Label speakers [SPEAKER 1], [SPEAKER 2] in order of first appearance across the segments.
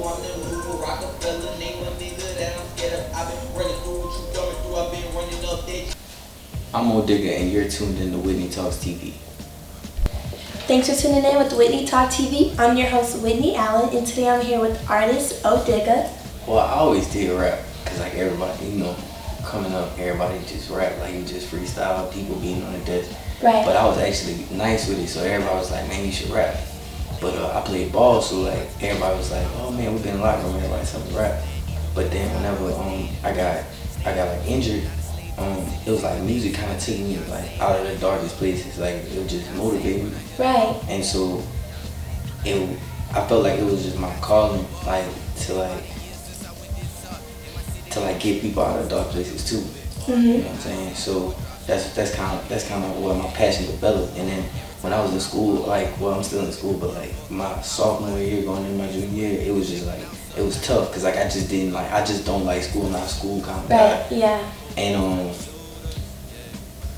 [SPEAKER 1] I'm the new Rockefeller, name a nigga that I'm scared of. I've been running through what you going through, I've been running up that. I'm Odigga and you're tuned in to Whitney Talks TV.
[SPEAKER 2] Thanks for tuning in with Whitney Talk TV. I'm your host, Whitney Allen, and today I'm here with artist Odigga.
[SPEAKER 1] Well, I always did rap, because like everybody, you know, coming up, everybody just rap, like you just freestyle, people being on the desk.
[SPEAKER 2] Right.
[SPEAKER 1] But I was actually nice with it, so everybody was like, man, you should rap. But I played ball, so like everybody was like, oh man, we've been in the locker room, everybody told me to rap. But then whenever I got like injured, it was like music kind of took me like out of the darkest places, like it would just motivate me.
[SPEAKER 2] Right.
[SPEAKER 1] And so I felt like it was just my calling, like to get people out of dark places too.
[SPEAKER 2] Mm-hmm.
[SPEAKER 1] You know what I'm saying? So that's kind of where my passion developed. And then when I was in school, like, well, I'm still in school, but like my sophomore year going into my junior year, it was just like, it was tough because like I just don't like school, not school kind of guy.
[SPEAKER 2] Right. Yeah.
[SPEAKER 1] And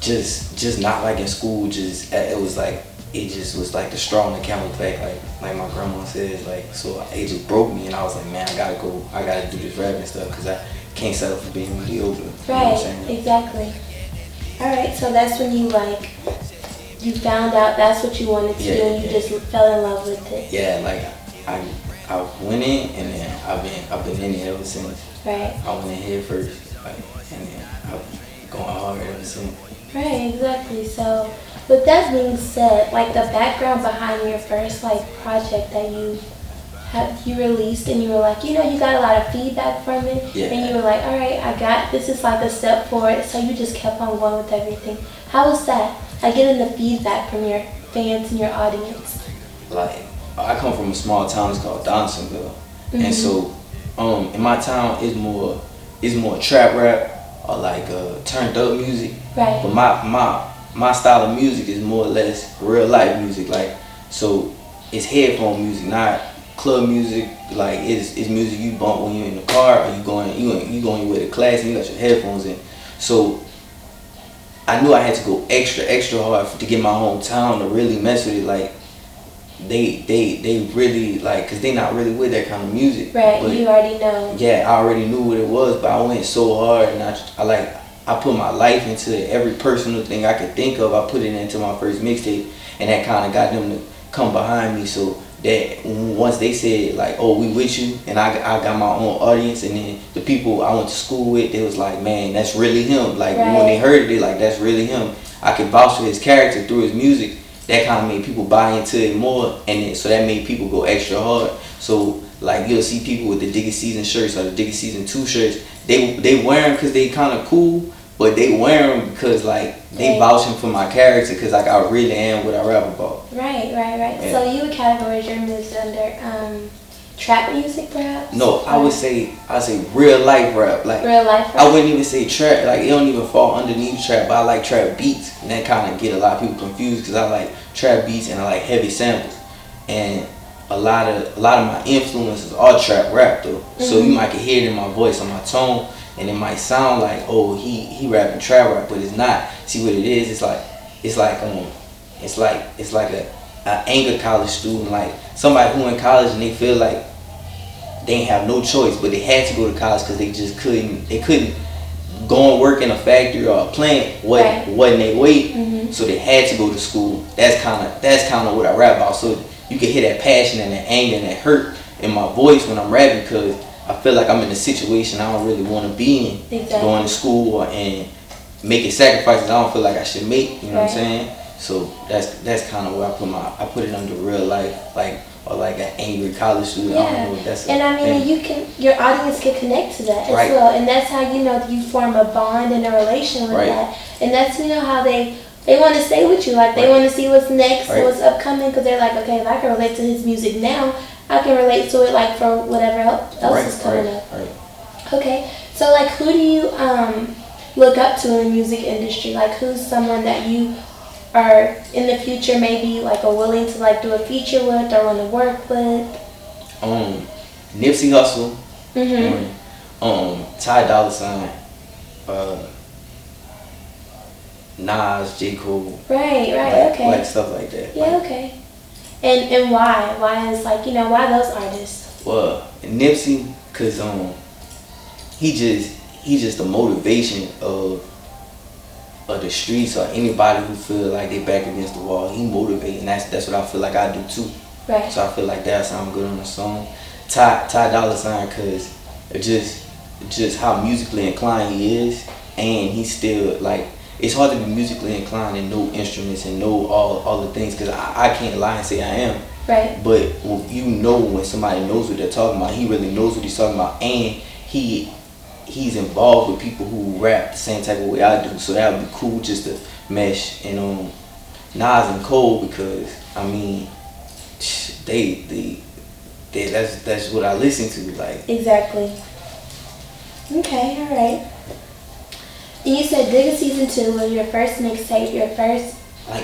[SPEAKER 1] just not liking school, it was like the straw in the camel's back, like my grandma says, like, so it just broke me, and I was like, man, I gotta do this rapping stuff because I can't settle for being mediocre.
[SPEAKER 2] Right.
[SPEAKER 1] You know what I'm saying?
[SPEAKER 2] Exactly. All right. So that's when you found out that's what you wanted to do, and you just fell in love with it.
[SPEAKER 1] Yeah, like I went in, and then I've been in it ever since.
[SPEAKER 2] Right.
[SPEAKER 1] I went in head first, like, and then I've going hard ever since.
[SPEAKER 2] Right, exactly. So, with that being said, like the background behind your first project that you released, and you were like, you got a lot of feedback from it,
[SPEAKER 1] yeah.
[SPEAKER 2] And you were like, all right, this is like a step forward. So you just kept on going with everything. How was that? Like getting the feedback from your fans and your audience.
[SPEAKER 1] Like, I come from a small town. It's called Donaldsonville,
[SPEAKER 2] Mm-hmm.
[SPEAKER 1] and so in my town it's more trap rap or like turned up music.
[SPEAKER 2] Right.
[SPEAKER 1] But my style of music is more or less real life music. Like, so it's headphone music, not club music. Like it's music you bump when you're in the car, or you going with a class and you got your headphones in. So I knew I had to go extra hard to get my hometown to really mess with it. Like they really like, cause they not really with that kind of music.
[SPEAKER 2] Right.
[SPEAKER 1] But
[SPEAKER 2] you already know.
[SPEAKER 1] yeah, I already knew what it was, but I went so hard, and I put my life into it. Every personal thing I could think of, I put it into my first mixtape, and that kind of got them to come behind me. So that once they said like, oh, we with you, and I got my own audience, and then the people I went to school with, they was like, man, that's really him. Like,
[SPEAKER 2] right.
[SPEAKER 1] When they heard it, they like, that's really him. I could vouch for his character through his music. That kind of made people buy into it more, and then, so that made people go extra hard. So like you'll see people with the Digga Season shirts or the Digga Season 2 shirts, they wear them because they kind of cool, but they wear them because like they vouching for my character, because like I really am what I rap about.
[SPEAKER 2] Right.
[SPEAKER 1] Yeah.
[SPEAKER 2] So you would categorize your music under trap music, perhaps?
[SPEAKER 1] No, I'd say real life rap. Like
[SPEAKER 2] real life rap.
[SPEAKER 1] I wouldn't even say trap. Like it don't even fall underneath trap. But I like trap beats, and that kind of get a lot of people confused because I like trap beats and I like heavy samples. And a lot of my influences are trap rap though. Mm-hmm. So you might can hear it in my voice, on my tone, and it might sound like, oh, he rapping trap rap, but it's not. See what it is? It's like an anger college student, like somebody who in college and they feel like they ain't have no choice, but they had to go to college because they couldn't go and work in a factory or a plant wasn't their weight. Mm-hmm. So they had to go to school. That's kind of what I rap about. So you can hear that passion and that anger and that hurt in my voice when I'm rapping, because I feel like I'm in a situation I don't really want to be in.
[SPEAKER 2] Exactly.
[SPEAKER 1] Going to school and making sacrifices I don't feel like I should make. You know what I'm saying? So that's kind of where I put it under real life, like, or like an angry college student.
[SPEAKER 2] Yeah.
[SPEAKER 1] I don't know if that's
[SPEAKER 2] and I mean, your audience can connect to that as well, and that's how you form a bond and a relation with that, and that's how they want to stay with you, like they want to see what's next, what's upcoming, because they're like, okay, if I can relate to his music now, I can relate to it like for whatever else is coming up. Okay, so like who do you look up to in the music industry? Like who's someone that you are in the future maybe like are willing to like do a feature with or want to work with?
[SPEAKER 1] Nipsey Hussle.
[SPEAKER 2] Mm-hmm.
[SPEAKER 1] Ty Dolla $ign, Nas, J. Cole.
[SPEAKER 2] Right, okay.
[SPEAKER 1] Like stuff like that.
[SPEAKER 2] Yeah, okay. And why? Why is why those artists?
[SPEAKER 1] Well, Nipsey, cause he just the motivation of the streets, or anybody who feel like they back against the wall. He motivating. That's what I feel like I do too.
[SPEAKER 2] Right.
[SPEAKER 1] So I feel like that sound good on the song. Ty Dolla $ign, cause just how musically inclined he is, and he's still like, it's hard to be musically inclined and know instruments and know all the things, because I can't lie and say I am.
[SPEAKER 2] Right.
[SPEAKER 1] But you know when somebody knows what they're talking about, he really knows what he's talking about, and he's involved with people who rap the same type of way I do. So that would be cool just to mesh. And Nas and Cole, because I mean, that's what I listen to. Like,
[SPEAKER 2] exactly. Okay, all right. And you said Digga Season 2 was your first mixtape, your first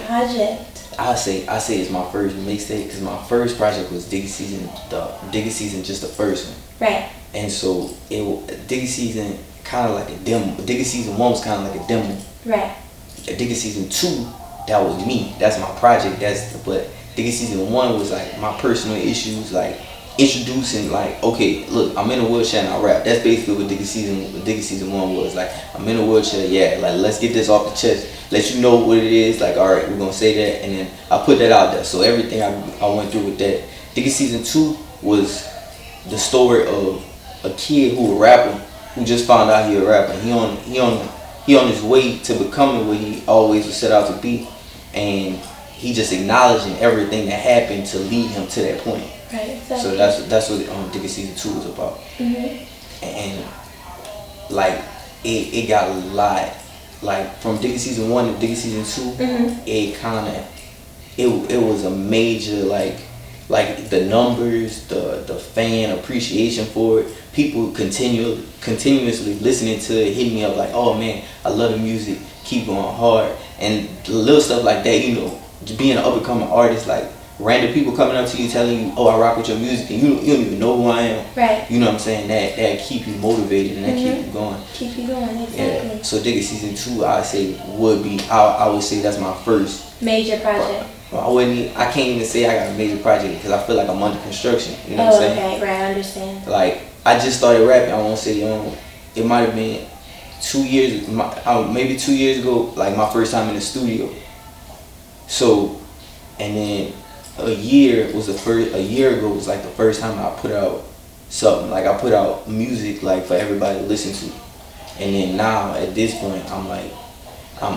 [SPEAKER 2] project.
[SPEAKER 1] I say it's my first mixtape, because my first project was Digga Season, just the first one.
[SPEAKER 2] Right.
[SPEAKER 1] And so Digga Season kind of like a demo. Digga Season 1 was kind of like a demo.
[SPEAKER 2] Right.
[SPEAKER 1] Digga Season 2, that was me. That's my project. But Digga Season 1 was like my personal issues, like introducing, like, okay, look, I'm in a wheelchair and I rap. That's basically what Digga Season 1 was. Like, I'm in a wheelchair, yeah, like, let's get this off the chest. Let you know what it is. Like, all right, we're gonna say that, and then I put that out there. So everything I went through with that. Digga Season 2 was the story of a kid who a rapper, who just found out he a rapper. He on his way to becoming what he always was set out to be, and he just acknowledging everything that happened to lead him to that point.
[SPEAKER 2] Right, exactly.
[SPEAKER 1] So that's what Digga Season 2 was about.
[SPEAKER 2] Mm-hmm.
[SPEAKER 1] And like it got a lot, like from Digga Season 1 to Digga Season 2,
[SPEAKER 2] mm-hmm.
[SPEAKER 1] it was a major, like the numbers, the fan appreciation for it, people continuously listening to it, hitting me up like, oh man, I love the music, keep going hard, and little stuff like that, you know, being an up and coming artist, like random people coming up to you telling you, oh, I rock with your music, and you don't even know who I am.
[SPEAKER 2] Right.
[SPEAKER 1] You know what I'm saying? That keep you motivated, and that
[SPEAKER 2] mm-hmm.
[SPEAKER 1] keep you going.
[SPEAKER 2] Keep you going, exactly.
[SPEAKER 1] Yeah. So Digga Season 2, I would say that's my first
[SPEAKER 2] major project.
[SPEAKER 1] I can't even say I got a major project, because I feel like I'm under construction. You know what I'm saying?
[SPEAKER 2] Okay, right, I understand.
[SPEAKER 1] Like, I just started rapping. I won't say it might have been 2 years, maybe 2 years ago, like my first time in the studio. So, and then a year ago was like the first time I put out something. Like, I put out music, like, for everybody to listen to. And then now at this point, I'm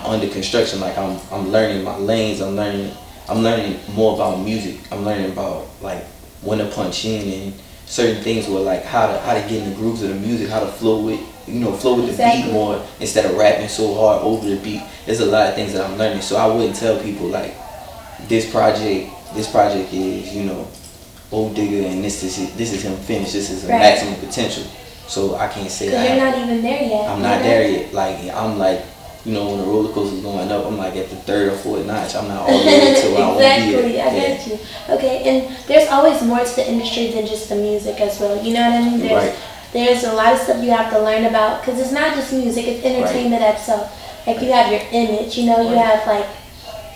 [SPEAKER 1] under construction. Like, I'm learning my lanes. I'm learning more about music. I'm learning about, like, when to punch in and certain things where, like, how to get in the grooves of the music, how to flow with exactly. The beat more instead of rapping so hard over the beat. There's a lot of things that I'm learning. So I wouldn't tell people like this project is, you know, Odigga, and this is him finished. This is a
[SPEAKER 2] right.
[SPEAKER 1] maximum potential. So I can't say
[SPEAKER 2] that. You're not even there yet.
[SPEAKER 1] I'm not there yet. Like, I'm like, you know, when the roller coaster's going up, I'm like at the third or fourth notch. I'm not all the way to where I want to be at.
[SPEAKER 2] Exactly, I get you. Okay, and there's always more to the industry than just the music as well. You know what I mean? There's a lot of stuff you have to learn about, because it's not just music, it's entertainment itself. Like, you have your image, you know, you have like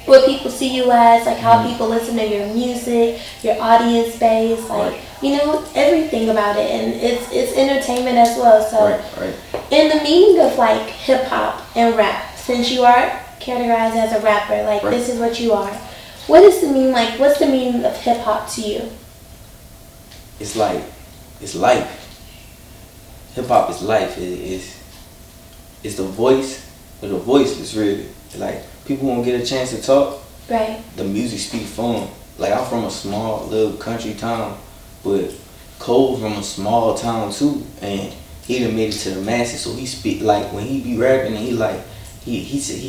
[SPEAKER 2] what people see you as, like how people listen to your music, your audience base, like, you know, everything about it, and it's entertainment as well. So in the meaning of like hip hop and rap, since you are categorized as a rapper, like this is what you are, what does it mean, like what's the meaning of hip hop to you?
[SPEAKER 1] It's life. Hip hop is life. It's the voice, but the voiceless, really. Like, people won't get a chance to talk.
[SPEAKER 2] Right.
[SPEAKER 1] The music speaks for them. Like, I'm from a small little country town, but Cole's from a small town too, and he done made it to the masses. So he speak, like, when he be rapping, and he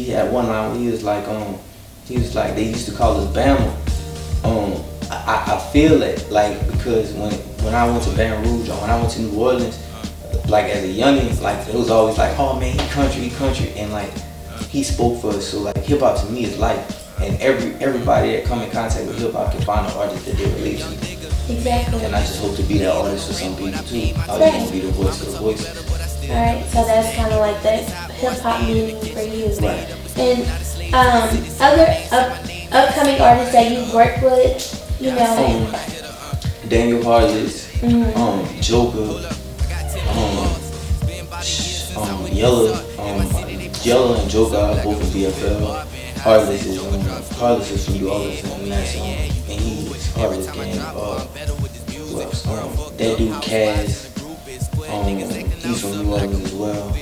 [SPEAKER 1] had one line where he was like they used to call us Bama. I feel it, like, because when I went to Baton Rouge, or when I went to New Orleans, like, as a youngin', like, it was always like, oh man, he country, and like, he spoke for us. So like, hip hop to me is life, and everybody that come in contact with hip hop can find an artist that they relate to.
[SPEAKER 2] Exactly.
[SPEAKER 1] And I just hope to be that artist for some people too. I just want to be the voice for the voice.
[SPEAKER 2] Alright, so that's kind of like the hip hop meaning for you.
[SPEAKER 1] Right.
[SPEAKER 2] And other upcoming artists that you've worked with, you know.
[SPEAKER 1] Daniel Harless, Joker, Yellow and Joker are both in BFL. Heartless is from New Orleans, and he's Heartless gang. That dude Kaz, he's from New Orleans as well.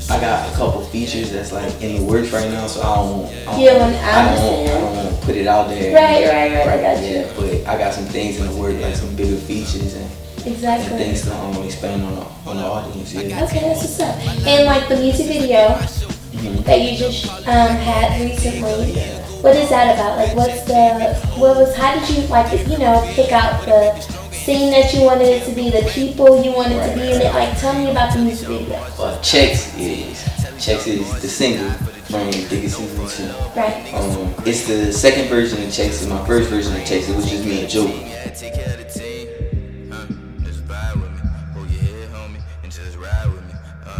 [SPEAKER 1] I got a couple features that's like in the works right now, so I don't want to put it out there.
[SPEAKER 2] Right. I got you.
[SPEAKER 1] But I got some things in the works, like some bigger features and things to expand on the audience. Yeah.
[SPEAKER 2] Okay, that's what's up. And like the music video that you just had recently, what is that about? Like, how did you pick out the scene that you wanted it to be, the people you wanted to be in it? Like, tell me about the music video.
[SPEAKER 1] Checks is the single from Odigga Season 2.
[SPEAKER 2] Right.
[SPEAKER 1] It's the second version of Checks. And my first version of Checks, it was just me and Joker.